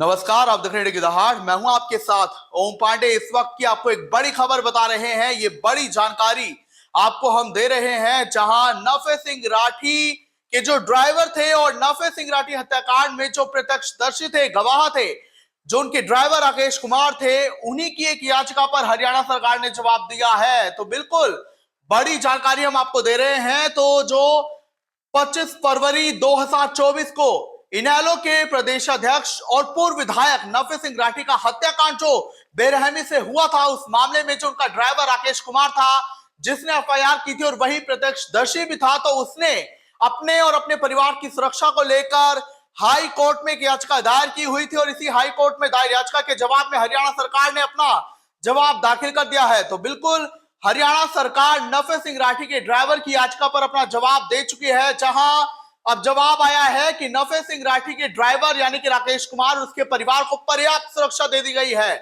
नमस्कार, आप देख रहे हैं दहाड़। मैं हूं आपके साथ ओम पांडे। इस वक्त की आपको एक बड़ी खबर बता रहे हैं। ये बड़ी जानकारी आपको हम दे रहे हैं, जहां नफे सिंह राठी के जो ड्राइवर थे और नफे सिंह राठी हत्याकांड में जो प्रत्यक्षदर्शी थे, गवाह थे, जो उनके ड्राइवर राकेश कुमार थे, उन्हीं की एक याचिका पर हरियाणा सरकार ने जवाब दिया है। तो बिल्कुल बड़ी जानकारी हम आपको दे रहे हैं। तो जो 25 फरवरी 2024 को इनेलो के प्रदेशाध्यक्ष और पूर्व विधायक नफे सिंह राठी का हत्याकांड जो बेरहमी से हुआ था, उस मामले में जो उनका ड्राइवर राकेश कुमार था, जिसने एफआईआर की थी और वही प्रत्यक्षदर्शी भी था, तो उसने अपने और अपने परिवार की सुरक्षा को लेकर हाई कोर्ट में एक याचिका दायर की हुई थी। और इसी हाई कोर्ट में दायर याचिका के जवाब में हरियाणा सरकार ने अपना जवाब दाखिल कर दिया है। तो बिल्कुल हरियाणा सरकार नफे सिंह राठी के ड्राइवर की याचिका पर अपना जवाब दे चुकी है, जहां अब जवाब आया है कि नफे सिंह राठी के ड्राइवर यानी कि राकेश कुमार और उसके परिवार को पर्याप्त सुरक्षा दे दी गई है।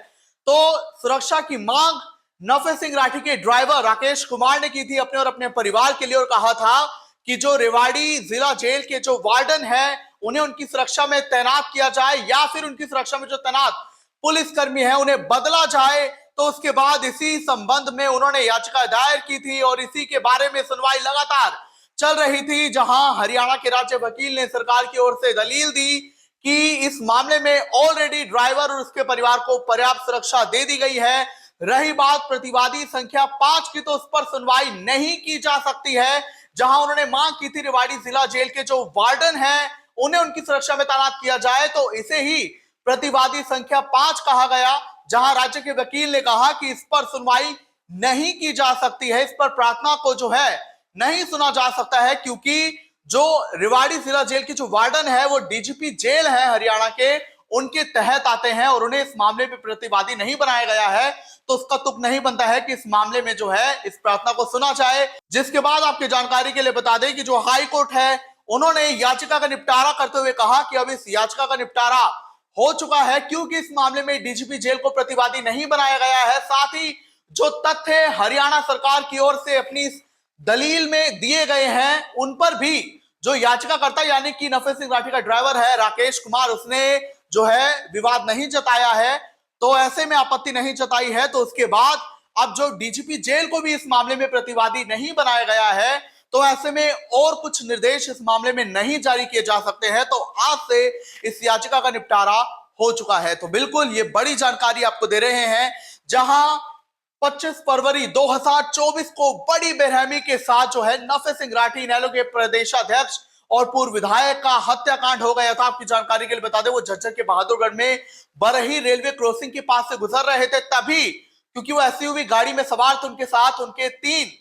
तो सुरक्षा की मांग नफे सिंह राठी के ड्राइवर राकेश कुमार ने की थी अपने और अपने परिवार के लिए, और कहा था कि जो रेवाड़ी जिला जेल के जो वार्डन है, उन्हें उनकी सुरक्षा में तैनात किया जाए, या फिर उनकी सुरक्षा में जो तैनात पुलिसकर्मी है उन्हें बदला जाए। तो उसके बाद इसी संबंध में उन्होंने याचिका दायर की थी और इसी के बारे में सुनवाई लगातार चल रही थी, जहां हरियाणा के राज्य वकील ने सरकार की ओर से दलील दी कि इस मामले में ऑलरेडी ड्राइवर और उसके परिवार को पर्याप्त सुरक्षा दे दी गई है। रही बात प्रतिवादी संख्या 5 की, तो उस पर सुनवाई नहीं की जा सकती है, जहां उन्होंने मांग की थी रेवाड़ी जिला जेल के जो वार्डन है उन्हें उनकी सुरक्षा में तैनात किया जाए। तो इसे ही प्रतिवादी संख्या 5 कहा गया, जहां राज्य के वकील ने कहा कि इस पर सुनवाई नहीं की जा सकती है, इस पर प्रार्थना को जो है नहीं सुना जा सकता है, क्योंकि जो रेवाड़ी जिला जेल की जो वार्डन है वो डीजीपी जेल है हरियाणा के, उनके तहत आते हैं और उन्हें इस मामले में प्रतिवादी नहीं बनाया गया है। तो उसका तुक नहीं बनता है कि इस मामले में जो है इस प्रार्थना को सुना जाए। जिसके बाद आपकी जानकारी के लिए बता दें कि जो हाई कोर्ट है, उन्होंने याचिका का निपटारा करते हुए कहा कि अब इस याचिका का निपटारा हो चुका है, क्योंकि इस मामले में डीजीपी जेल को प्रतिवादी नहीं बनाया गया है। साथ ही जो तथ्य हरियाणा सरकार की ओर से अपनी इस दलील में दिए गए हैं, उन पर भी जो याचिकाकर्ता यानी कि नफे सिंह राठी का ड्राइवर है राकेश कुमार, उसने जो है विवाद नहीं जताया है, तो ऐसे में आपत्ति नहीं जताई है। तो उसके बाद अब जो डीजीपी जेल को भी इस मामले में प्रतिवादी नहीं बनाया गया है, तो ऐसे में और कुछ निर्देश इस मामले में नहीं जारी किए जा सकते हैं। तो आज से इस याचिका का निपटारा हो चुका है। तो बिल्कुल ये बड़ी जानकारी आपको दे रहे हैं, जहां 25 फरवरी 2024 को बड़ी बेरहमी के साथ जो है नफे सिंह राठी इनेलो के प्रदेशाध्यक्ष और पूर्व विधायक का हत्याकांड हो गया था। आपकी जानकारी के लिए बता दें, वो झज्जर के बहादुरगढ़ में बरही रेलवे क्रॉसिंग के पास से गुजर रहे थे, तभी क्योंकि वो एसयूवी गाड़ी में सवार थे, उनके साथ उनके 3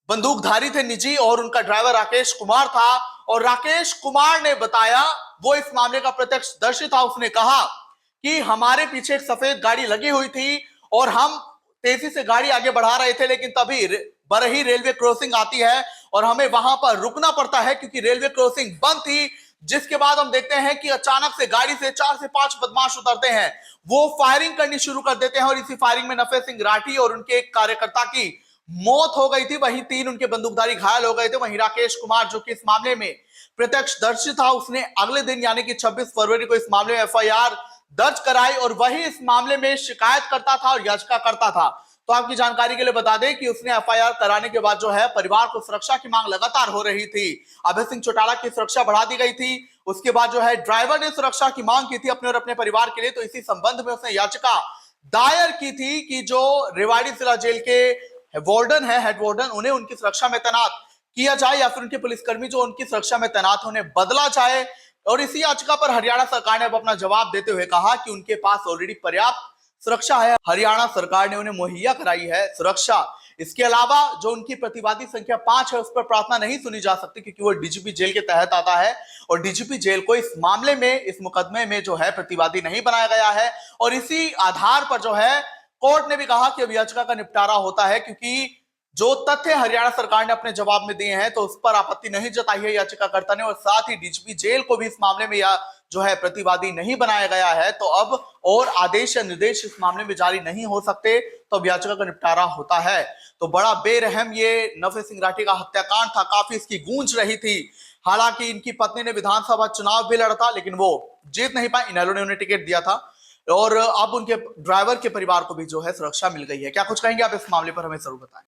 बंदूकधारी थे निजी, और उनका ड्राइवर राकेश कुमार था। और राकेश कुमार ने बताया, वो इस मामले का प्रत्यक्षदर्शी था, उसने कहा कि हमारे पीछे एक सफेद गाड़ी लगी हुई थी और हम तेजी से गाड़ी आगे बढ़ा रहे थे, लेकिन तभी बरही रेलवे क्रॉसिंग आती है और हमें वहां पर रुकना पड़ता है क्योंकि रेलवे क्रॉसिंग बंद थी। जिसके बाद हम देखते हैं कि अचानक से गाड़ी से 4 से 5 बदमाश उतरते हैं, वो फायरिंग करनी शुरू कर देते हैं और इसी फायरिंग में नफे सिंह राठी और उनके एक कार्यकर्ता की मौत हो गई थी, वहीं 3 उनके बंदूकधारी घायल हो गए थे। वहीं राकेश कुमार, जो कि इस मामले में प्रत्यक्षदर्शी था, उसने अगले दिन यानी कि 26 फरवरी को इस मामले में एफआईआर दर्ज कराई और वही इस मामले में शिकायत करता था और याचिका करता था। तो आपकी जानकारी के लिए बता दें कि उसने एफआईआर कराने के बाद जो है परिवार को सुरक्षा की मांग लगातार हो रही थी। अभय सिंह चौटाला की सुरक्षा बढ़ा दी गई थी। उसके बाद जो है ड्राइवर ने सुरक्षा की मांग की थी अपने और अपने परिवार के लिए। तो इसी संबंध में उसने याचिका दायर की थी कि जो रेवाड़ी जिला जेल के वार्डन है, हेड वार्डन, उन्हें उनकी सुरक्षा में तैनात किया जाए या फिर उनके पुलिसकर्मी जो उनकी सुरक्षा में तैनात होने बदला जाए। और इसी याचिका पर हरियाणा सरकार ने अब अपना जवाब देते हुए कहा कि उनके पास ऑलरेडी पर्याप्त सुरक्षा है, हरियाणा सरकार ने उन्हें मुहैया कराई है सुरक्षा। इसके अलावा जो उनकी प्रतिवादी संख्या 5 है, उस पर प्रार्थना नहीं सुनी जा सकती, क्योंकि वो डीजीपी जेल के तहत आता है और डीजीपी जेल को इस मामले में, इस मुकदमे में जो है प्रतिवादी नहीं बनाया गया है। और इसी आधार पर जो है कोर्ट ने भी कहा कि अब याचिका का निपटारा होता है, क्योंकि जो तथ्य हरियाणा सरकार ने अपने जवाब में दिए हैं, तो उस पर आपत्ति नहीं जताई है याचिकाकर्ता ने, और साथ ही डीजीपी जेल को भी इस मामले में या जो है प्रतिवादी नहीं बनाया गया है। तो अब और आदेश या निर्देश इस मामले में जारी नहीं हो सकते, तो अब याचिका का निपटारा होता है। तो बड़ा बेरहम ये नफे सिंह राठी का हत्याकांड था, काफी इसकी गूंज रही थी हालांकि इनकी पत्नी ने विधानसभा चुनाव भी लड़ा था, लेकिन वो जीत नहीं पाए, इनेलो ने उन्हें टिकट दिया था और अब उनके ड्राइवर के परिवार को भी जो है सुरक्षा मिल गई है। क्या कुछ कहेंगे आप इस मामले पर, हमें जरूर बताएं।